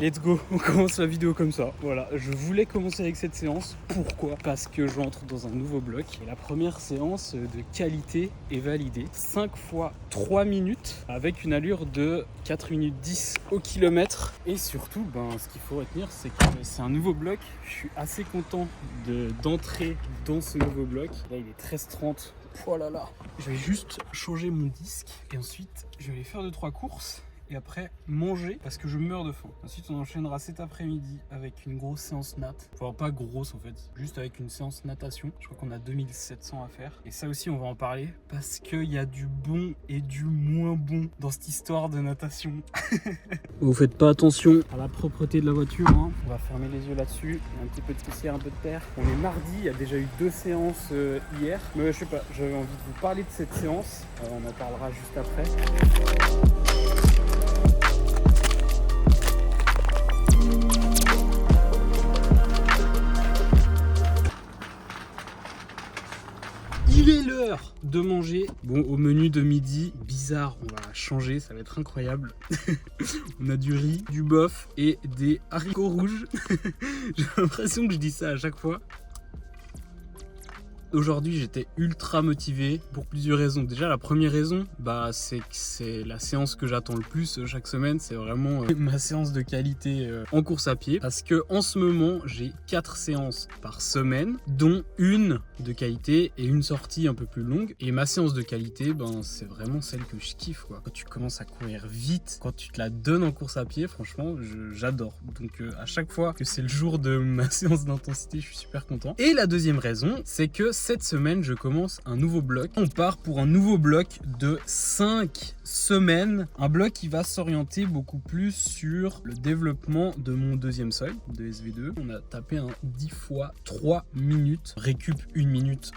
let's go, on commence la vidéo comme ça. Voilà, je voulais commencer avec cette séance. Pourquoi? Parce que j'entre dans un nouveau bloc. Et la première séance de qualité est validée. 5 fois 3 minutes avec une allure de 4 minutes 10 au kilomètre. Et surtout, ce qu'il faut retenir, c'est que c'est un nouveau bloc. Je suis assez content d'entrer dans ce nouveau bloc. Là, il est 13h30. Oh là là. Je vais juste changer mon disque et ensuite, je vais aller faire 2-3 courses. Et après manger parce que je meurs de faim. Ensuite on enchaînera cet après-midi avec une grosse séance nat. Enfin pas grosse en fait, juste avec une séance natation. Je crois qu'on a 2700 à faire. Et ça aussi on va en parler parce qu'il y a du bon et du moins bon dans cette histoire de natation. Vous faites pas attention à la propreté de la voiture. Hein. On va fermer les yeux là-dessus. Il y a un petit peu de poussière, un peu de terre. On est mardi, il y a déjà eu 2 séances hier. Mais je sais pas, j'avais envie de vous parler de cette séance. On en parlera juste après. Il est l'heure de manger. Bon, au menu de midi, bizarre, on va changer, ça va être incroyable. On a du riz, du bœuf et des haricots rouges. J'ai l'impression que je dis ça à chaque fois. Aujourd'hui, j'étais ultra motivé pour plusieurs raisons. Déjà, la première raison, c'est que c'est la séance que j'attends le plus chaque semaine. C'est vraiment ma séance de qualité en course à pied. Parce que en ce moment, j'ai 4 séances par semaine, dont une de qualité et une sortie un peu plus longue. Et ma séance de qualité, c'est vraiment celle que je kiffe, quoi. Quand tu commences à courir vite, quand tu te la donnes en course à pied, franchement, j'adore. Donc à chaque fois que c'est le jour de ma séance d'intensité, je suis super content. Et la deuxième raison, c'est que cette semaine, je commence un nouveau bloc. On part pour un nouveau bloc de 5 semaines. Un bloc qui va s'orienter beaucoup plus sur le développement de mon deuxième seuil de SV2. On a tapé un 10 fois 3 minutes. Récup 1 minute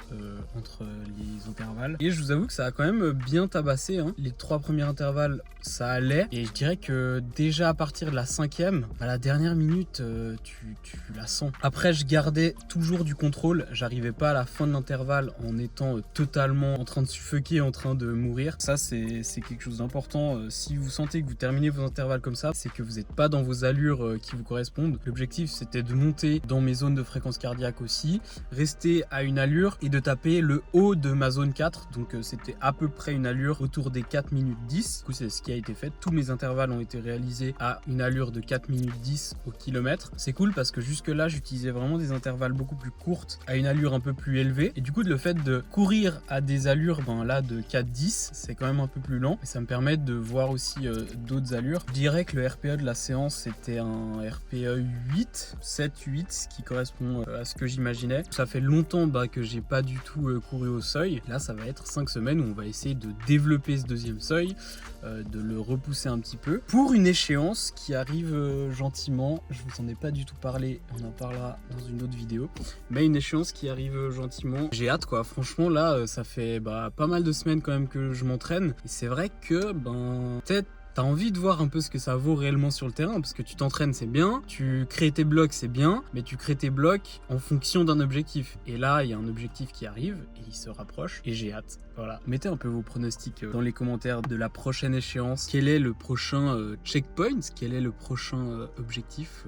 entre les intervalles. Et je vous avoue que ça a quand même bien tabassé. Hein. Les 3 premiers intervalles, ça allait. Et je dirais que déjà à partir de la 5e, à la dernière minute, tu la sens. Après, je gardais toujours du contrôle. J'arrivais pas à la fin de l'intervalle en étant totalement en train de suffoquer, en train de mourir. Ça, c'est quelque chose d'important. Si vous sentez que vous terminez vos intervalles comme ça, c'est que vous n'êtes pas dans vos allures qui vous correspondent. L'objectif, c'était de monter dans mes zones de fréquence cardiaque aussi, rester à une allure et de taper le haut de ma zone 4. Donc, c'était à peu près une allure autour des 4 minutes 10. Du coup, c'est ce qui a été fait. Tous mes intervalles ont été réalisés à une allure de 4 minutes 10 au kilomètre. C'est cool parce que jusque-là, j'utilisais vraiment des intervalles beaucoup plus courtes à une allure un peu plus élevée. Et du coup, le fait de courir à des allures là de 4-10, c'est quand même un peu plus lent. Et ça me permet de voir aussi d'autres allures. Je dirais que le RPE de la séance, c'était un RPE 8, 7-8, ce qui correspond à ce que j'imaginais. Ça fait longtemps que j'ai pas du tout couru au seuil. Là, ça va être 5 semaines où on va essayer de développer ce deuxième seuil, de le repousser un petit peu pour une échéance qui arrive gentiment. Je vous en ai pas du tout parlé, on en parlera dans une autre vidéo, mais une échéance qui arrive gentiment. J'ai hâte, quoi. Franchement, là, ça fait pas mal de semaines quand même que je m'entraîne et c'est vrai que peut-être t'as envie de voir un peu ce que ça vaut réellement sur le terrain parce que tu t'entraînes, c'est bien, tu crées tes blocs, c'est bien, mais tu crées tes blocs en fonction d'un objectif. Et là, il y a un objectif qui arrive et il se rapproche et j'ai hâte. Voilà. Mettez un peu vos pronostics dans les commentaires de la prochaine échéance. Quel est le prochain checkpoint? Quel est le prochain objectif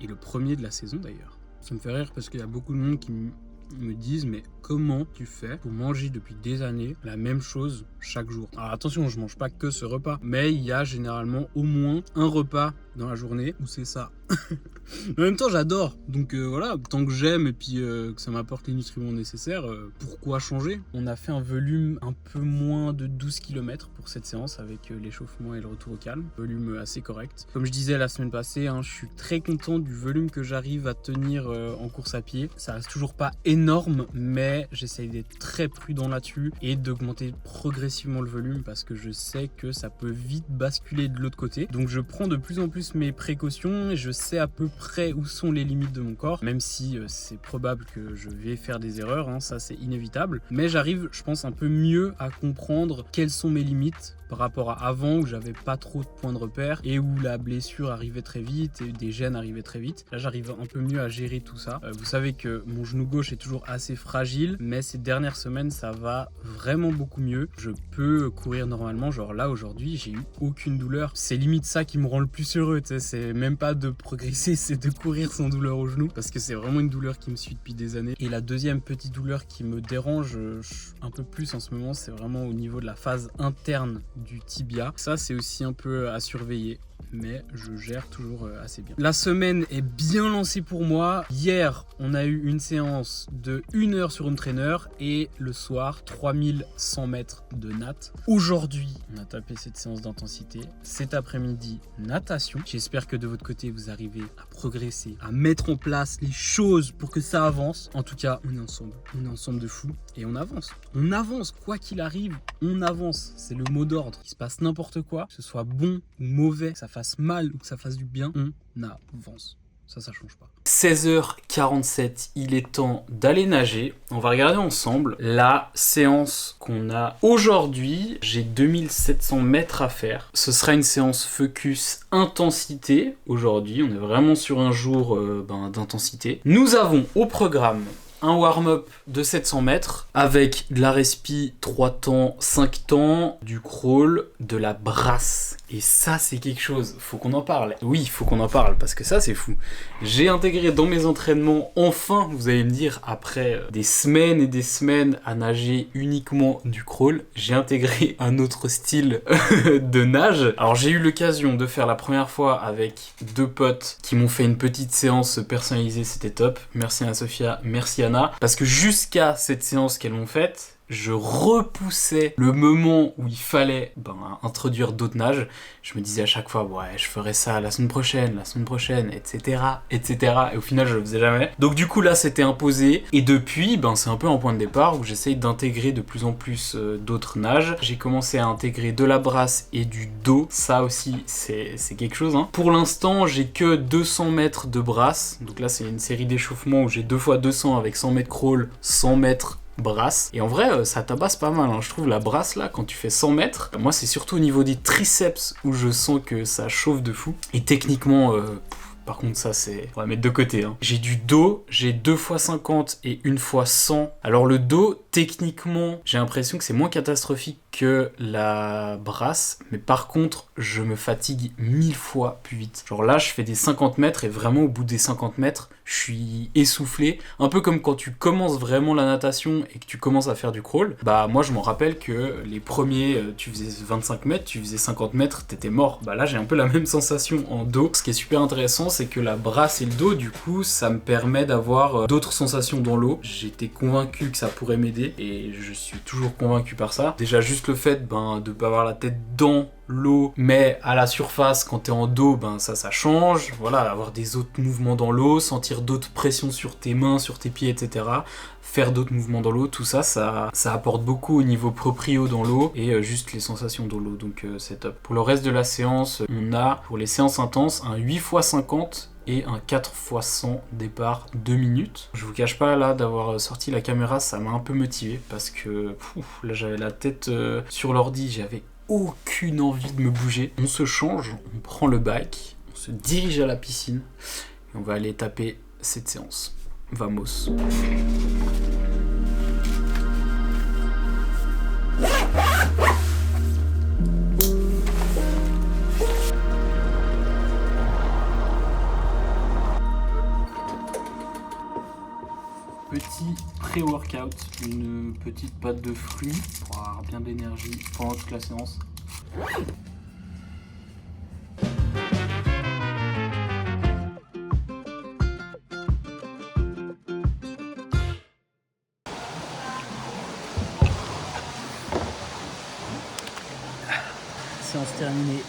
et le premier de la saison d'ailleurs? Ça me fait rire parce qu'il y a beaucoup de monde qui me disent mais comment tu fais pour manger depuis des années la même chose chaque jour? Alors attention, je mange pas que ce repas, mais il y a généralement au moins un repas dans la journée où c'est ça. En même temps, j'adore. Donc voilà, tant que j'aime et puis que ça m'apporte les nutriments nécessaires, pourquoi changer? On a fait un volume un peu moins de 12 km pour cette séance avec l'échauffement et le retour au calme. Volume assez correct. Comme je disais la semaine passée, je suis très content du volume que j'arrive à tenir en course à pied. Ça reste toujours pas énorme, mais j'essaye d'être très prudent là-dessus et d'augmenter progressivement le volume parce que je sais que ça peut vite basculer de l'autre côté. Donc je prends de plus en plus mes précautions et je sais à peu près où sont les limites de mon corps, même si c'est probable que je vais faire des erreurs, hein, ça c'est inévitable. Mais j'arrive, je pense, un peu mieux à comprendre quelles sont mes limites par rapport à avant où j'avais pas trop de points de repère et où la blessure arrivait très vite et des gènes arrivaient très vite. Là, j'arrive un peu mieux à gérer tout ça. Vous savez que mon genou gauche est toujours assez fragile, mais ces dernières semaines, ça va vraiment beaucoup mieux. Je peux courir normalement, genre là aujourd'hui, j'ai eu aucune douleur. C'est limite ça qui me rend le plus heureux, tu sais, c'est même pas de progresser, c'est de courir sans douleur au genou parce que c'est vraiment une douleur qui me suit depuis des années. Et la deuxième petite douleur qui me dérange un peu plus en ce moment, c'est vraiment au niveau de la phase interne du tibia. Ça, c'est aussi un peu à surveiller, mais je gère toujours assez bien. La semaine est bien lancée pour moi. Hier, on a eu une séance de 1 heure sur home trainer et le soir, 3100 mètres de natte. Aujourd'hui, on a tapé cette séance d'intensité. Cet après-midi, natation. J'espère que de votre côté, vous arrivez à progresser, à mettre en place les choses pour que ça avance. En tout cas, on est ensemble. On est ensemble de fou et on avance. On avance, quoi qu'il arrive, on avance. C'est le mot d'ordre. Il se passe n'importe quoi, que ce soit bon ou mauvais, que ça fasse mal ou que ça fasse du bien, on avance. Ça change pas. 16h47, il est temps d'aller nager. On va regarder ensemble la séance qu'on a aujourd'hui. J'ai 2700 mètres à faire. Ce sera une séance focus intensité aujourd'hui. On est vraiment sur un jour d'intensité. Nous avons au programme un warm-up de 700 mètres avec de la respi 3 temps, 5 temps, du crawl, de la brasse. Et ça, c'est quelque chose, faut qu'on en parle. Oui, il faut qu'on en parle parce que ça, c'est fou. J'ai intégré dans mes entraînements, enfin, vous allez me dire, après des semaines et des semaines à nager uniquement du crawl, j'ai intégré un autre style de nage. Alors, j'ai eu l'occasion de faire la première fois avec 2 potes qui m'ont fait une petite séance personnalisée, c'était top. Merci à Sophia, merci Anna. Parce que jusqu'à cette séance qu'elles m'ont faite, je repoussais le moment où il fallait introduire d'autres nages. Je me disais à chaque fois, ouais, je ferai ça la semaine prochaine, etc., etc. Et au final, je le faisais jamais. Donc du coup, là, c'était imposé. Et depuis, c'est un peu un point de départ où j'essaye d'intégrer de plus en plus d'autres nages. J'ai commencé à intégrer de la brasse et du dos. Ça aussi, c'est quelque chose. Hein. Pour l'instant, j'ai que 200 mètres de brasse. Donc là, c'est une série d'échauffements où j'ai 2 fois 200 avec 100 mètres crawl, 100 mètres brasse. Et en vrai, ça tabasse pas mal, hein. Je trouve la brasse là, quand tu fais 100 mètres, moi c'est surtout au niveau des triceps où je sens que ça chauffe de fou. Et techniquement, par contre ça c'est... On va mettre de côté. Hein. J'ai du dos, j'ai 2 fois 50 et 1 fois 100. Alors le dos, techniquement, j'ai l'impression que c'est moins catastrophique que la brasse, mais par contre, je me fatigue 1000 fois plus vite. Genre là, je fais des 50 mètres et vraiment au bout des 50 mètres, je suis essoufflé. Un peu comme quand tu commences vraiment la natation et que tu commences à faire du crawl. Moi, je m'en rappelle que les premiers, tu faisais 25 mètres, tu faisais 50 mètres, t'étais mort. Là, j'ai un peu la même sensation en dos. Ce qui est super intéressant, c'est que la brasse et le dos, du coup, ça me permet d'avoir d'autres sensations dans l'eau. J'étais convaincu que ça pourrait m'aider et je suis toujours convaincu par ça. Déjà, juste le fait de pas avoir la tête dans l'eau, mais à la surface, quand t'es en dos, ça change. Voilà, avoir des autres mouvements dans l'eau, sentir d'autres pressions sur tes mains, sur tes pieds, etc. Faire d'autres mouvements dans l'eau, tout ça, ça apporte beaucoup au niveau proprio dans l'eau et juste les sensations dans l'eau, donc c'est top. Pour le reste de la séance, on a, pour les séances intenses, un 8 x 50 et un 4 x 100 départ 2 minutes. Je vous cache pas là d'avoir sorti la caméra, ça m'a un peu motivé parce que là j'avais la tête sur l'ordi, j'avais aucune envie de me bouger. On se change, on prend le bike, on se dirige à la piscine et on va aller taper cette séance. Vamos. Petit pré-workout, une petite pâte de fruits pour avoir bien de l'énergie pendant toute la séance. Séance terminée.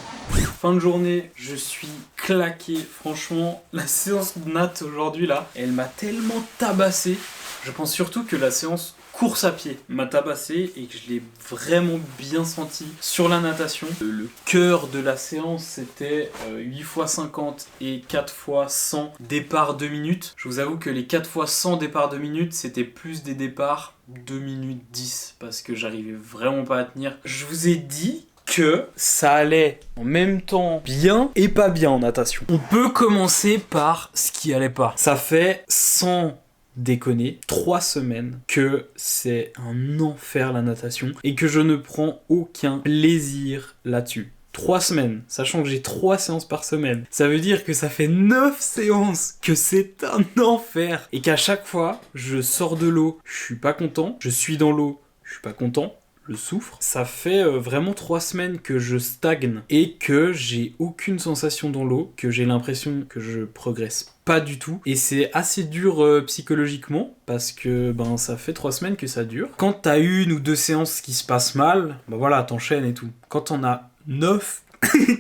Fin de journée, je suis claqué. Franchement, la séance de natte aujourd'hui là, elle m'a tellement tabassé. Je pense surtout que la séance course à pied m'a tabassé et que je l'ai vraiment bien senti sur la natation. Le cœur de la séance, c'était 8 x 50 et 4 x 100 départs 2 minutes. Je vous avoue que les 4 x 100 départs 2 minutes, c'était plus des départs 2 minutes 10 parce que j'arrivais vraiment pas à tenir. Je vous ai dit que ça allait en même temps bien et pas bien en natation. On peut commencer par ce qui allait pas. Ça fait 100 déconner, 3 semaines que c'est un enfer la natation et que je ne prends aucun plaisir là-dessus. 3 semaines, sachant que j'ai 3 séances par semaine. Ça veut dire que ça fait 9 séances, que c'est un enfer. Et qu'à chaque fois, je sors de l'eau, je suis pas content, je suis dans l'eau, je suis pas content, le souffre. Ça fait vraiment 3 semaines que je stagne et que j'ai aucune sensation dans l'eau, que j'ai l'impression que je progresse pas du tout. Et c'est assez dur psychologiquement parce que ça fait 3 semaines que ça dure. Quand t'as 1 ou 2 séances qui se passent mal, voilà, t'enchaînes et tout. Quand t'en as 9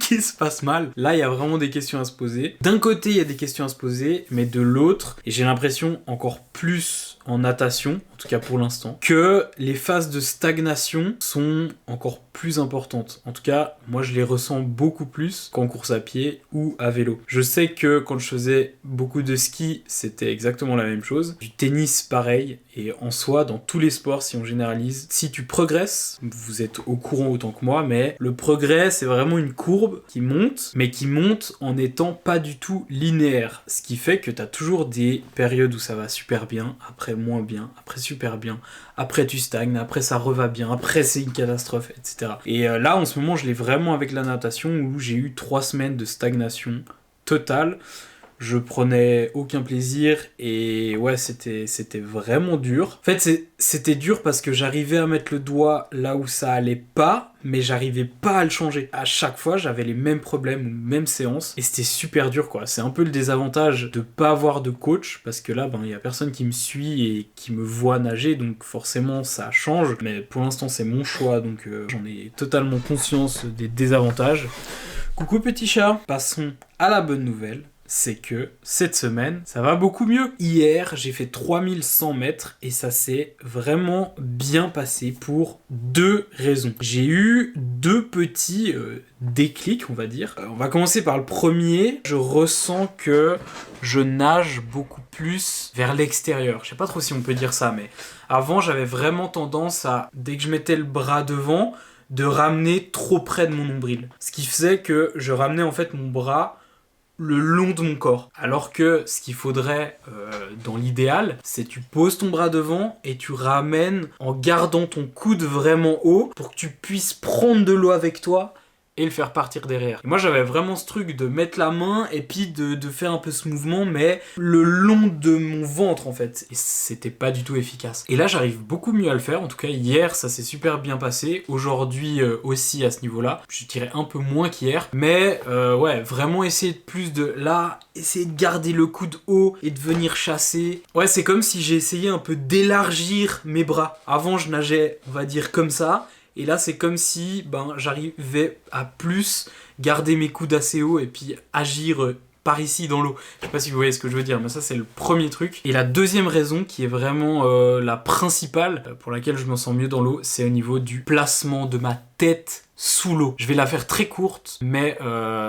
qui se passe mal, là il y a vraiment des questions à se poser. D'un côté il y a des questions à se poser, mais de l'autre, et j'ai l'impression encore plus en natation, en tout cas pour l'instant, que les phases de stagnation sont encore plus importantes. En tout cas, moi je les ressens beaucoup plus qu'en course à pied ou à vélo. Je sais que quand je faisais beaucoup de ski, c'était exactement la même chose. Du tennis pareil, et en soi, dans tous les sports, si on généralise, si tu progresses, vous êtes au courant autant que moi, mais le progrès c'est vraiment une courbe qui monte, mais qui monte en étant pas du tout linéaire. Ce qui fait que t'as toujours des périodes où ça va super bien, après moins bien, après super bien, après tu stagnes, après ça reva bien, après c'est une catastrophe, etc. Et là en ce moment je l'ai vraiment avec la natation où j'ai eu 3 semaines de stagnation totale. Je prenais aucun plaisir et ouais c'était vraiment dur. En fait c'était dur parce que j'arrivais à mettre le doigt là où ça allait pas, mais j'arrivais pas à le changer. À chaque fois j'avais les mêmes problèmes ou mêmes séances et c'était super dur quoi. C'est un peu le désavantage de pas avoir de coach parce que là y a personne qui me suit et qui me voit nager, donc forcément ça change. Mais pour l'instant c'est mon choix, donc j'en ai totalement conscience des désavantages. Coucou petit chat, passons à la bonne nouvelle. C'est que cette semaine, ça va beaucoup mieux. Hier, j'ai fait 3100 mètres et ça s'est vraiment bien passé pour 2 raisons. J'ai eu 2 petits déclics, on va dire. On va commencer par le premier. Je ressens que je nage beaucoup plus vers l'extérieur. Je sais pas trop si on peut dire ça, mais avant, j'avais vraiment tendance à, dès que je mettais le bras devant, de ramener trop près de mon nombril. Ce qui faisait que je ramenais en fait mon bras le long de mon corps. Alors que ce qu'il faudrait dans l'idéal, c'est tu poses ton bras devant et tu ramènes en gardant ton coude vraiment haut pour que tu puisses prendre de l'eau avec toi et le faire partir derrière. Et moi j'avais vraiment ce truc de mettre la main et puis de faire un peu ce mouvement mais le long de mon ventre en fait. Et c'était pas du tout efficace. Et là j'arrive beaucoup mieux à le faire. En tout cas hier ça s'est super bien passé. Aujourd'hui aussi à ce niveau-là. Je dirais un peu moins qu'hier. Mais ouais, vraiment essayer de plus de là, essayer de garder le coude haut et de venir chasser. Ouais, c'est comme si j'ai essayé un peu d'élargir mes bras. Avant je nageais, on va dire comme ça. Et là, c'est comme si j'arrivais à plus garder mes coudes assez hauts et puis agir par ici dans l'eau. Je sais pas si vous voyez ce que je veux dire, mais ça, c'est le premier truc. Et la deuxième raison, qui est vraiment la principale pour laquelle je me sens mieux dans l'eau, c'est au niveau du placement de ma tête sous l'eau. Je vais la faire très courte, mais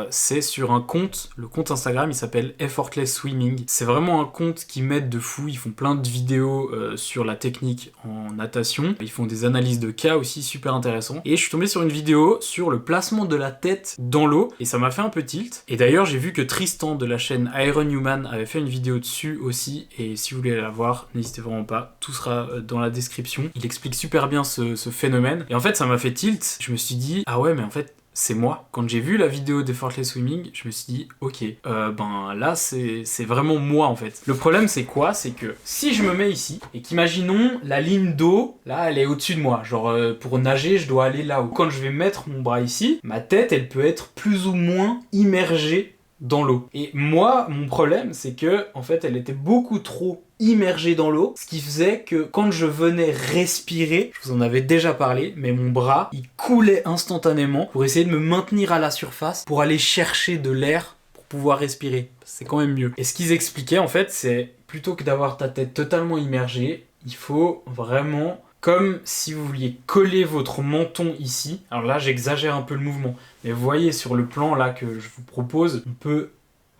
c'est sur un compte, le compte Instagram, il s'appelle Effortless Swimming. C'est vraiment un compte qui m'aide de fou. Ils font plein de vidéos sur la technique en natation. Ils font des analyses de cas aussi super intéressants. Et je suis tombé sur une vidéo sur le placement de la tête dans l'eau et ça m'a fait un peu tilt. Et d'ailleurs, j'ai vu que Tristan de la chaîne Iron Human avait fait une vidéo dessus aussi. Et si vous voulez la voir, n'hésitez vraiment pas. Tout sera dans la description. Il explique super bien ce phénomène. Et en fait, ça m'a fait tilt. Je me suis dit, ah ouais, mais en fait, c'est moi. Quand j'ai vu la vidéo d'Effortless Swimming, je me suis dit, ok, là, c'est vraiment moi, en fait. Le problème, c'est quoi? C'est que si je me mets ici, et qu'imaginons la ligne d'eau, là, elle est au-dessus de moi. Genre, pour nager, je dois aller là-haut. Quand je vais mettre mon bras ici, ma tête, elle peut être plus ou moins immergée dans l'eau. Et moi, mon problème, c'est que, en fait, elle était beaucoup trop immergé dans l'eau, ce qui faisait que quand je venais respirer, je vous en avais déjà parlé, mais mon bras, il coulait instantanément pour essayer de me maintenir à la surface, pour aller chercher de l'air pour pouvoir respirer. C'est quand même mieux. Et ce qu'ils expliquaient, en fait, c'est plutôt que d'avoir ta tête totalement immergée, il faut vraiment, comme si vous vouliez coller votre menton ici. Alors là, j'exagère un peu le mouvement. Mais vous voyez sur le plan là que je vous propose, on peut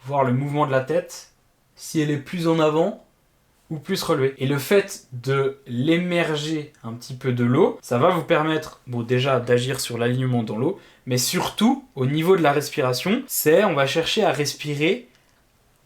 voir le mouvement de la tête, si elle est plus en avant ou plus relevée. Et le fait de l'émerger un petit peu de l'eau, ça va vous permettre, bon déjà d'agir sur l'alignement dans l'eau, mais surtout au niveau de la respiration, on va chercher à respirer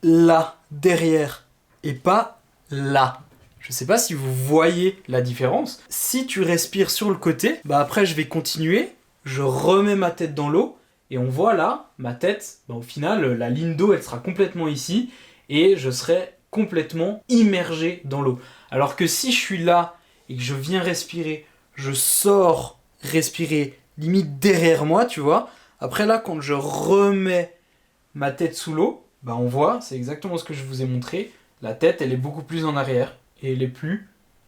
là, derrière, et pas là. Je sais pas si vous voyez la différence. Si tu respires sur le côté, bah après je vais continuer, je remets ma tête dans l'eau, et on voit là, ma tête, bah au final, la ligne d'eau, elle sera complètement ici, et je serai complètement immergé dans l'eau. Alors que si je suis là, et que je viens respirer, je sors respirer limite derrière moi, tu vois. Après là, quand je remets ma tête sous l'eau, bah on voit, c'est exactement ce que je vous ai montré, la tête, elle est beaucoup plus en arrière, et elle est plus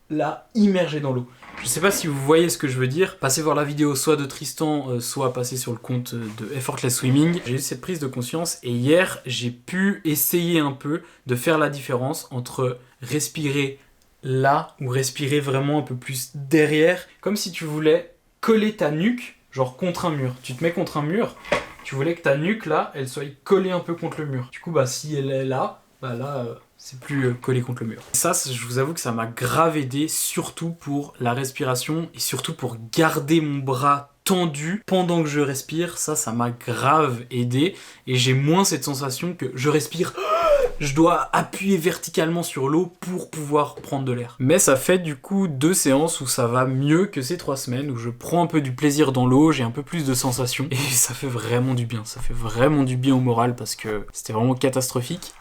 là, immergée dans l'eau. Je sais pas si vous voyez ce que je veux dire. Passez voir la vidéo soit de Tristan, soit passer sur le compte de Effortless Swimming. J'ai eu cette prise de conscience et hier, j'ai pu essayer un peu de faire la différence entre respirer là ou respirer vraiment un peu plus derrière, comme si tu voulais coller ta nuque, genre contre un mur. Tu te mets contre un mur, tu voulais que ta nuque là, elle soit collée un peu contre le mur. Du coup, bah si elle est là, bah là... c'est plus collé contre le mur. Ça, je vous avoue que ça m'a grave aidé, surtout pour la respiration et surtout pour garder mon bras tendu pendant que je respire. Ça m'a grave aidé et j'ai moins cette sensation que je respire, je dois appuyer verticalement sur l'eau pour pouvoir prendre de l'air. Mais ça fait du coup 2 séances où ça va mieux que ces 3 semaines où je prends un peu du plaisir dans l'eau, j'ai un peu plus de sensations et ça fait vraiment du bien. Ça fait vraiment du bien au moral parce que c'était vraiment catastrophique.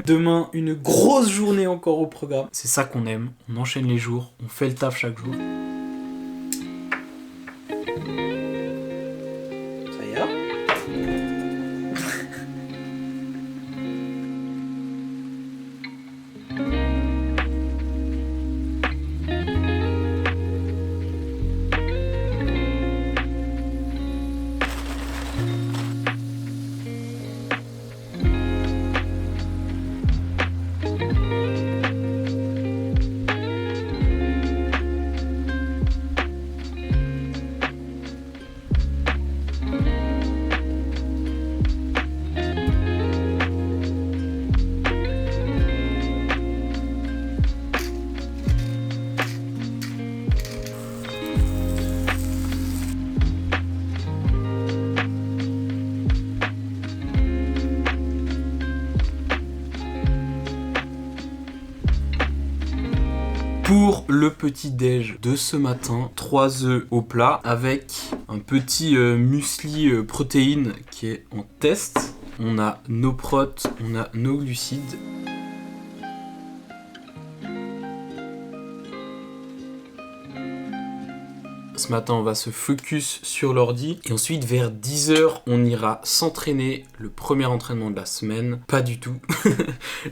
Demain, une grosse journée encore au programme. C'est ça qu'on aime, on enchaîne les jours, on fait le taf chaque jour. Ça ira ? Pour le petit déj de ce matin, 3 œufs au plat avec un petit muesli protéines qui est en test. On a nos protes, on a nos glucides. Ce matin, on va se focus sur l'ordi. Et ensuite, vers 10h, on ira s'entraîner. Le premier entraînement de la semaine. Pas du tout.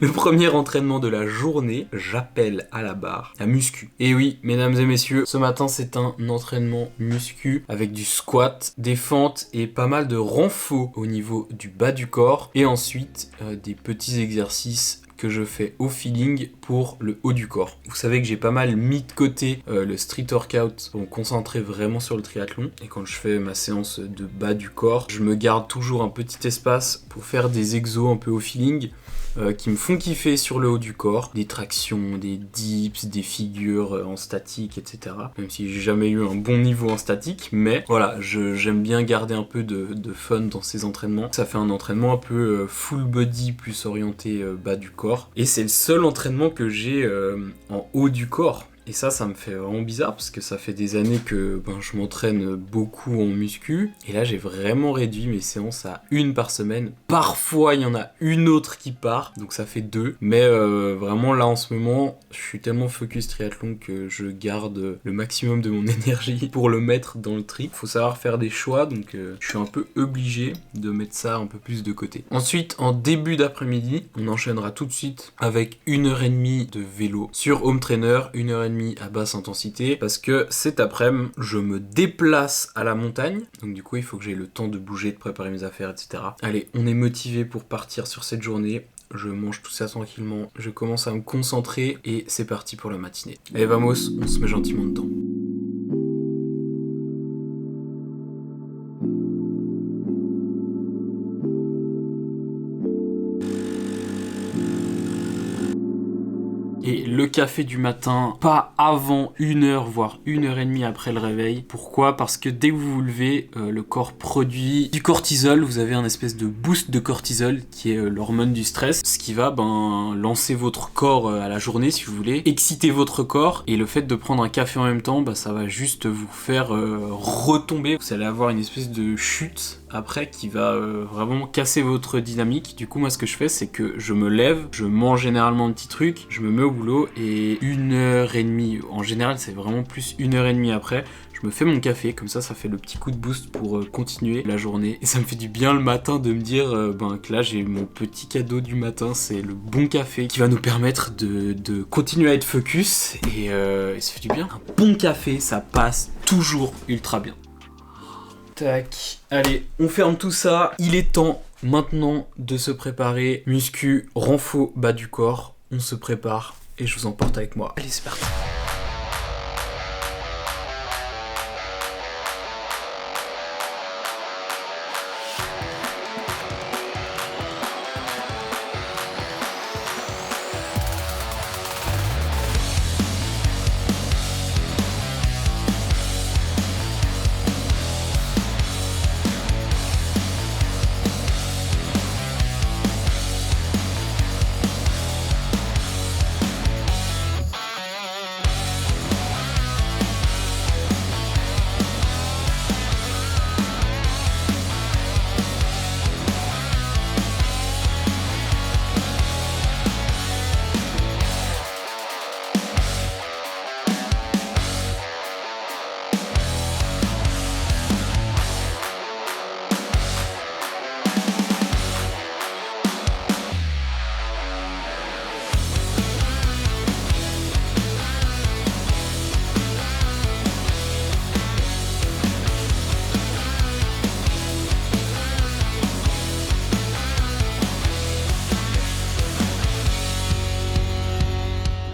Le premier entraînement de la journée. J'appelle à la barre la muscu. Et oui, mesdames et messieurs, ce matin, c'est un entraînement muscu avec du squat, des fentes et pas mal de renfo au niveau du bas du corps. Et ensuite, des petits exercices que je fais au feeling pour le haut du corps. Vous savez que j'ai pas mal mis de côté le street workout pour me concentrer vraiment sur le triathlon. Et quand je fais ma séance de bas du corps, je me garde toujours un petit espace pour faire des exos un peu au feeling qui me font kiffer sur le haut du corps. Des tractions, des dips, des figures en statique, etc. Même si j'ai jamais eu un bon niveau en statique, mais voilà, j'aime bien garder un peu de fun dans ces entraînements. Ça fait un entraînement un peu full body, plus orienté bas du corps. Et c'est le seul entraînement que j'ai en haut du corps. Et ça me fait vraiment bizarre parce que ça fait des années que je m'entraîne beaucoup en muscu. Et là, j'ai vraiment réduit mes séances à 1 par semaine. Parfois, il y en a une autre qui part, donc ça fait 2. Mais vraiment, là, en ce moment, je suis tellement focus triathlon que je garde le maximum de mon énergie pour le mettre dans le tri. Faut savoir faire des choix, donc je suis un peu obligé de mettre ça un peu plus de côté. Ensuite, en début d'après-midi, on enchaînera tout de suite avec 1h30 de vélo sur home trainer, 1h30 à basse intensité parce que cet après-midi je me déplace à la montagne, donc du coup il faut que j'ai le temps de bouger, de préparer mes affaires, etc. Allez, on est motivé pour partir sur cette journée Je mange tout ça tranquillement, je commence à me concentrer et c'est parti pour la matinée. Allez vamos, on se met gentiment dedans. Et le café du matin, pas avant 1 heure, voire 1 heure et demie après le réveil. Pourquoi? Parce que dès que vous vous levez, le corps produit du cortisol. Vous avez un espèce de boost de cortisol qui est l'hormone du stress. Ce qui va lancer votre corps à la journée si vous voulez, exciter votre corps. Et le fait de prendre un café en même temps, ça va juste vous faire retomber. Vous allez avoir une espèce de chute après qui va vraiment casser votre dynamique. Du coup moi ce que je fais c'est que je me lève, je mange généralement un petit truc, je me mets au boulot et 1 heure et demie, en général c'est vraiment plus 1 heure et demie après, je me fais mon café, comme ça fait le petit coup de boost pour continuer la journée. Et ça me fait du bien le matin de me dire que là j'ai mon petit cadeau du matin, c'est le bon café qui va nous permettre de continuer à être focus et ça fait du bien. Un bon café ça passe toujours ultra bien. Tac, allez, on ferme tout ça. Il est temps maintenant de se préparer. Muscu, renfo, bas du corps. On se prépare et je vous emporte avec moi. Allez, c'est parti.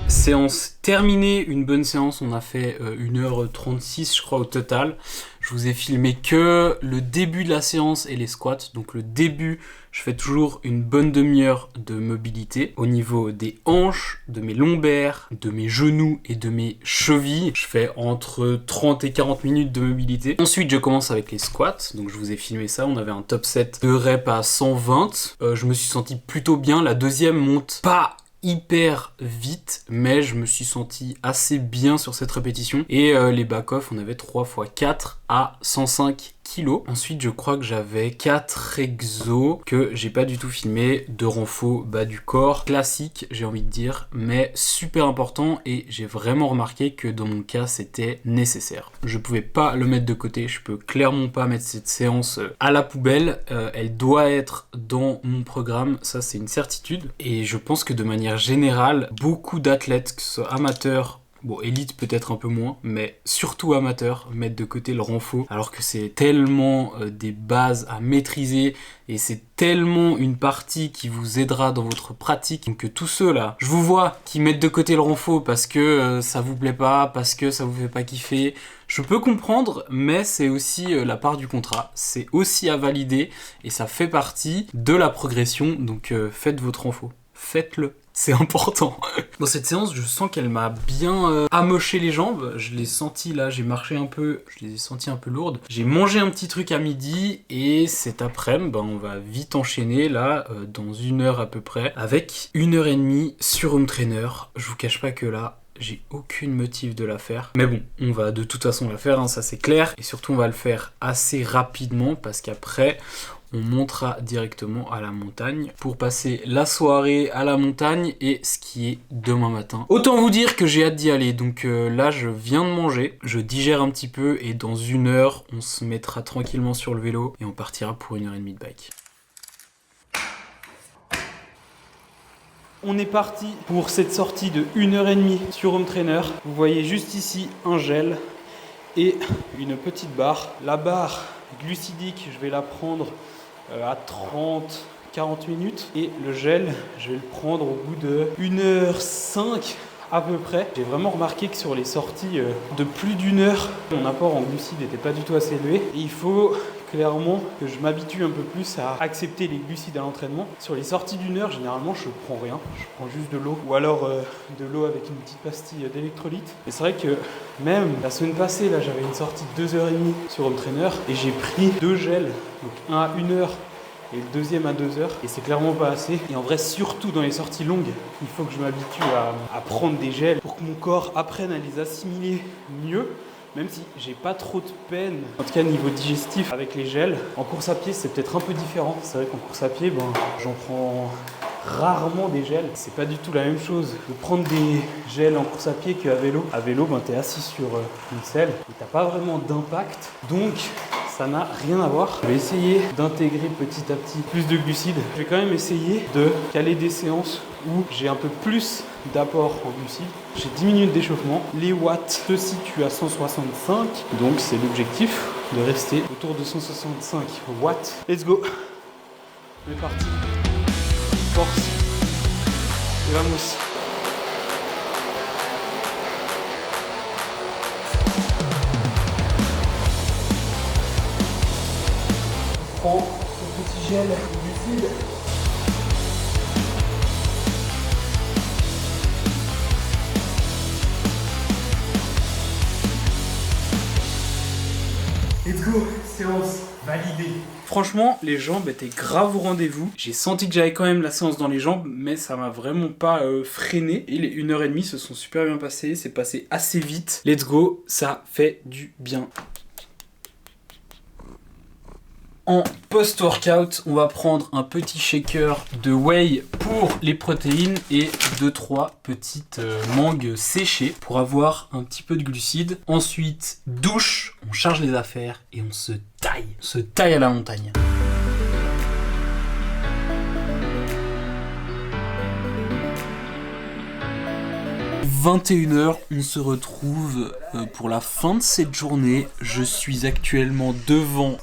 Séance terminée, une bonne séance, on a fait 1h36 je crois au total. Je vous ai filmé que le début de la séance et les squats. Donc le début, je fais toujours une bonne demi-heure de mobilité au niveau des hanches, de mes lombaires, de mes genoux et de mes chevilles. Je fais entre 30 et 40 minutes de mobilité. Ensuite, je commence avec les squats. Donc je vous ai filmé ça, on avait un top set de reps à 120. Je me suis senti plutôt bien. La deuxième monte pas hyper vite, mais je me suis senti assez bien sur cette répétition. Et les back-off, on avait 3x4 à 105 kg. Ensuite, je crois que j'avais 4 exos que j'ai pas du tout filmé, de renfo bas du corps, classique, j'ai envie de dire, mais super important. Et j'ai vraiment remarqué que dans mon cas, c'était nécessaire. Je pouvais pas le mettre de côté, je peux clairement pas mettre cette séance à la poubelle. Elle doit être dans mon programme, ça c'est une certitude. Et je pense que de manière générale, beaucoup d'athlètes, que ce soit amateurs, bon, élite peut-être un peu moins, mais surtout amateur, mettre de côté le renfo, alors que c'est tellement des bases à maîtriser et c'est tellement une partie qui vous aidera dans votre pratique. Donc tous ceux là, je vous vois, qui mettent de côté le renfo parce que ça vous plaît pas, parce que ça vous fait pas kiffer, je peux comprendre, mais c'est aussi la part du contrat, c'est aussi à valider et ça fait partie de la progression, donc faites votre renfo, faites-le. C'est important. Dans cette séance, je sens qu'elle m'a bien amoché les jambes. Je l'ai senti là, j'ai marché un peu, je les ai senties un peu lourdes. J'ai mangé un petit truc à midi et cet après-midi, on va vite enchaîner là, dans 1 heure à peu près, avec 1 heure et demie sur home trainer. Je vous cache pas que là, j'ai aucune motive de la faire. Mais bon, on va de toute façon la faire, hein, ça c'est clair. Et surtout, on va le faire assez rapidement parce qu'après, on montera directement à la montagne pour passer la soirée à la montagne et ce qui est demain matin. Autant vous dire que j'ai hâte d'y aller. Donc là, je viens de manger, je digère un petit peu et dans 1 heure, on se mettra tranquillement sur le vélo et on partira pour 1 heure et demie de bike. On est parti pour cette sortie de 1 heure et demie sur home trainer. Vous voyez juste ici un gel et une petite barre. La barre glucidique, je vais la prendre à 30, 40 minutes. Et le gel, je vais le prendre au bout de 1h05 à peu près. J'ai vraiment remarqué que sur les sorties de plus d'1 heure, mon apport en glucides n'était pas du tout assez élevé. Et il faut clairement que je m'habitue un peu plus à accepter les glucides à l'entraînement. Sur les sorties d'1 heure, généralement, je prends rien. Je prends juste de l'eau ou alors de l'eau avec une petite pastille d'électrolyte. Et c'est vrai que même la semaine passée, là, j'avais une sortie de 2h30 sur Home Trainer et j'ai pris 2 gels, donc un à 1 heure et le deuxième à 2 heures, et c'est clairement pas assez. Et en vrai, surtout dans les sorties longues, il faut que je m'habitue à prendre des gels pour que mon corps apprenne à les assimiler mieux. Même si j'ai pas trop de peine, en tout cas niveau digestif avec les gels. En course à pied, c'est peut-être un peu différent. C'est vrai qu'en course à pied, j'en prends rarement des gels. C'est pas du tout la même chose de prendre des gels en course à pied qu'à vélo. À vélo, t'es assis sur une selle et t'as pas vraiment d'impact. Donc, ça n'a rien à voir. Je vais essayer d'intégrer petit à petit plus de glucides. Je vais quand même essayer de caler des séances où j'ai un peu plus d'apport en glucides. J'ai 10 minutes d'échauffement. Les watts se situent à 165. Donc c'est l'objectif de rester autour de 165 watts. Let's go. On est parti. Force. Et vamos. Prends ce petit gel glucide. Let's go, séance validée. Franchement, les jambes étaient grave au rendez-vous. J'ai senti que j'avais quand même la séance dans les jambes, mais ça m'a vraiment pas freiné. Et les 1h30 se sont super bien passées, c'est passé assez vite. Let's go, ça fait du bien. En post-workout, on va prendre un petit shaker de whey pour les protéines et 2-3 petites mangues séchées pour avoir un petit peu de glucides. Ensuite, douche, on charge les affaires et on se taille. On se taille à la montagne. « 21h, on se retrouve pour la fin de cette journée. Je suis actuellement devant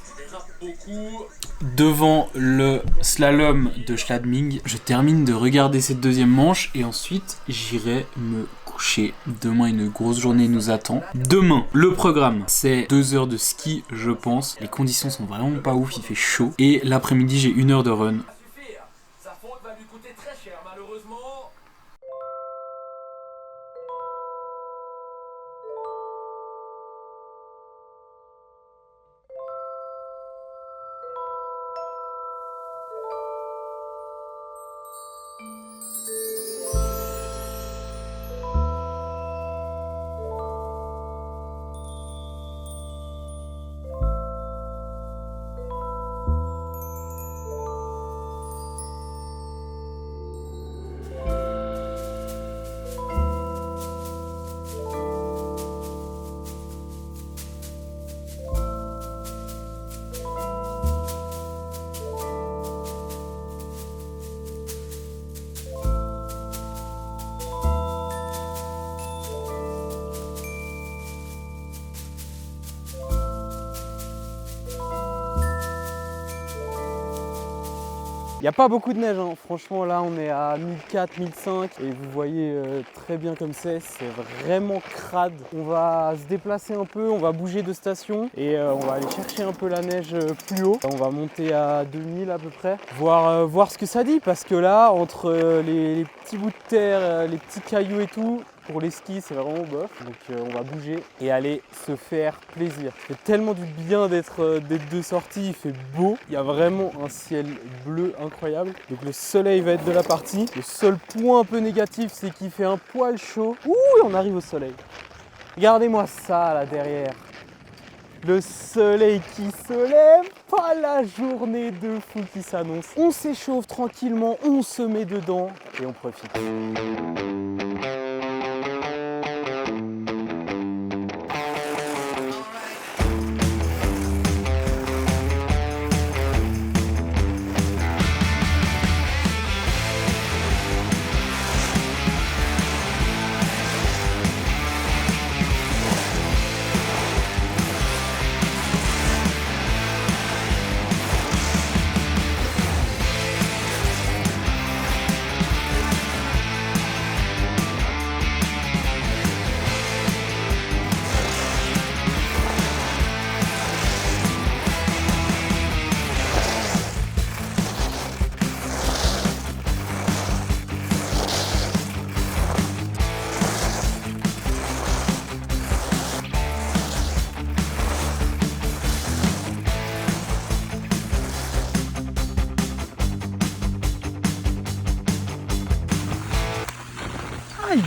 le slalom de Schladming. Je termine de regarder cette deuxième manche et ensuite j'irai me coucher. Demain, une grosse journée nous attend. Demain, le programme, c'est 2 heures de ski, je pense. Les conditions sont vraiment pas ouf, il fait chaud. Et l'après-midi, j'ai 1 heure de run. Sa faute va lui coûter très cher, malheureusement. Il n'y a pas beaucoup de neige, hein. Franchement là on est à 1004, 1005 et vous voyez très bien comme c'est vraiment crade. On va se déplacer un peu, on va bouger de station et on va aller chercher un peu la neige plus haut. On va monter à 2000 à peu près, voir ce que ça dit parce que là entre les petits bouts de terre, les petits cailloux et tout, pour les skis, c'est vraiment bof. Donc on va bouger et aller se faire plaisir. Ça fait tellement du bien d'être de sortie, il fait beau. Il y a vraiment un ciel bleu incroyable. Donc le soleil va être de la partie. Le seul point un peu négatif, c'est qu'il fait un poil chaud. Ouh, et on arrive au soleil. Regardez-moi ça là derrière. Le soleil qui se lève, pas la journée de fou qui s'annonce. On s'échauffe tranquillement, on se met dedans et on profite.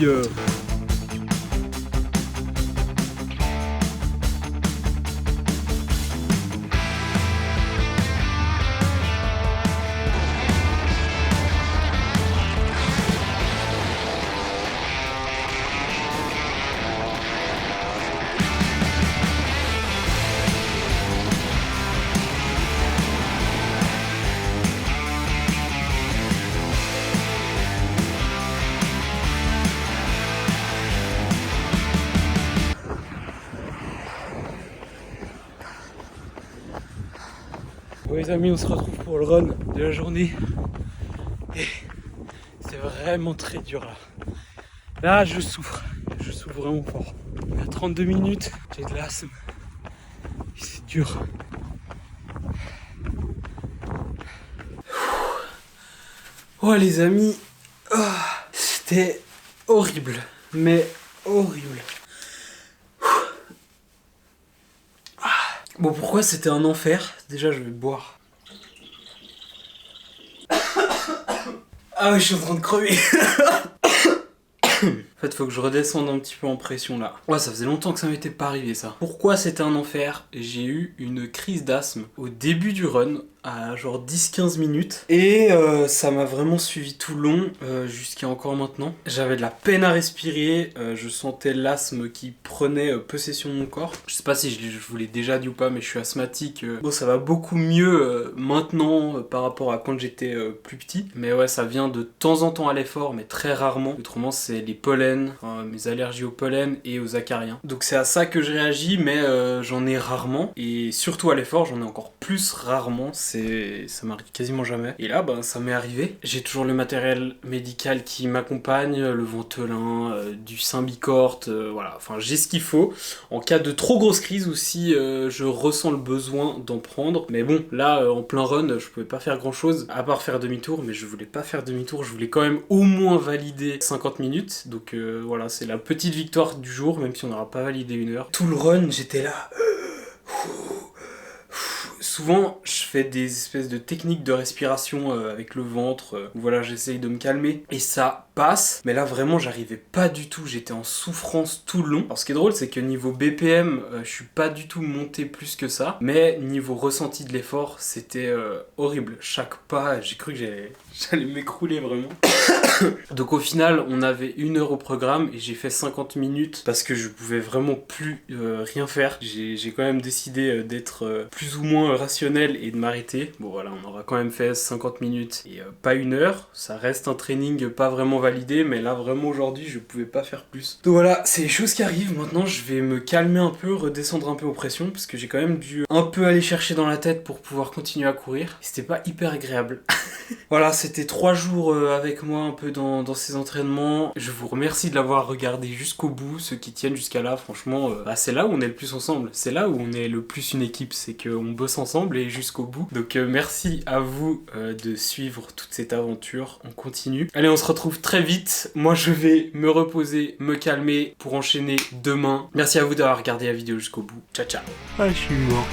couilles. Bon les amis, on se retrouve pour le run de la journée et c'est vraiment très dur là. Là je souffre vraiment fort. À 32 minutes, j'ai de l'asthme et c'est dur. Oh les amis, c'était horrible, mais horrible. Bon, pourquoi c'était un enfer? Déjà, je vais boire. Ah ouais, je suis en train de crever. En fait, faut que je redescende un petit peu en pression là. Ouais, ça faisait longtemps que ça m'était pas arrivé ça. Pourquoi c'était un enfer? J'ai eu une crise d'asthme au début du run, à genre 10-15 minutes. Et ça m'a vraiment suivi tout le long, jusqu'à encore maintenant. J'avais de la peine à respirer, je sentais l'asthme qui prenait possession de mon corps. Je sais pas si je vous l'ai déjà dit ou pas, mais je suis asthmatique. Bon, ça va beaucoup mieux maintenant par rapport à quand j'étais plus petit. Mais ouais, ça vient de temps en temps à l'effort, mais très rarement. Autrement, c'est les pollens, mes allergies aux pollen et aux acariens. Donc c'est à ça que je réagis, mais j'en ai rarement. Et surtout à l'effort, j'en ai encore plus rarement. Ça m'arrive quasiment jamais. Et là, ben, ça m'est arrivé. J'ai toujours le matériel médical qui m'accompagne, le Ventolin, du Symbicort, voilà. Enfin, j'ai ce qu'il faut. En cas de trop grosse crise aussi, je ressens le besoin d'en prendre. Mais bon, là, en plein run, je pouvais pas faire grand chose, à part faire demi-tour. Mais je voulais pas faire demi-tour, je voulais quand même au moins valider 50 minutes. Donc voilà, c'est la petite victoire du jour, même si on n'aura pas validé 1 heure. Tout le run, j'étais là... Souvent, je fais des espèces de techniques de respiration avec le ventre, où voilà, j'essaye de me calmer, et ça passe. Mais là, vraiment, j'arrivais pas du tout, j'étais en souffrance tout le long. Alors, ce qui est drôle, c'est que niveau BPM, je suis pas du tout monté plus que ça, mais niveau ressenti de l'effort, c'était horrible. Chaque pas, j'ai cru que j'allais m'écrouler vraiment. Donc au final, on avait 1 heure au programme et j'ai fait 50 minutes parce que je pouvais vraiment plus rien faire. J'ai quand même décidé d'être plus ou moins rationnel et de m'arrêter. Bon voilà, on aura quand même fait 50 minutes et pas 1 heure. Ça reste un training pas vraiment validé, mais là vraiment aujourd'hui, je pouvais pas faire plus. Donc voilà, c'est les choses qui arrivent. Maintenant, je vais me calmer un peu, redescendre un peu aux pressions parce que j'ai quand même dû un peu aller chercher dans la tête pour pouvoir continuer à courir. C'était pas hyper agréable. Voilà, c'était 3 jours avec moi un peu dans ces entraînements. Je vous remercie de l'avoir regardé jusqu'au bout, ceux qui tiennent jusqu'à là, franchement, c'est là où on est le plus ensemble, c'est là où on est le plus une équipe, c'est qu'on bosse ensemble et jusqu'au bout. Donc merci à vous de suivre toute cette aventure, on continue. Allez, on se retrouve très vite, moi je vais me reposer, me calmer pour enchaîner demain. Merci à vous d'avoir regardé la vidéo jusqu'au bout, ciao ciao. Ah, je suis mort.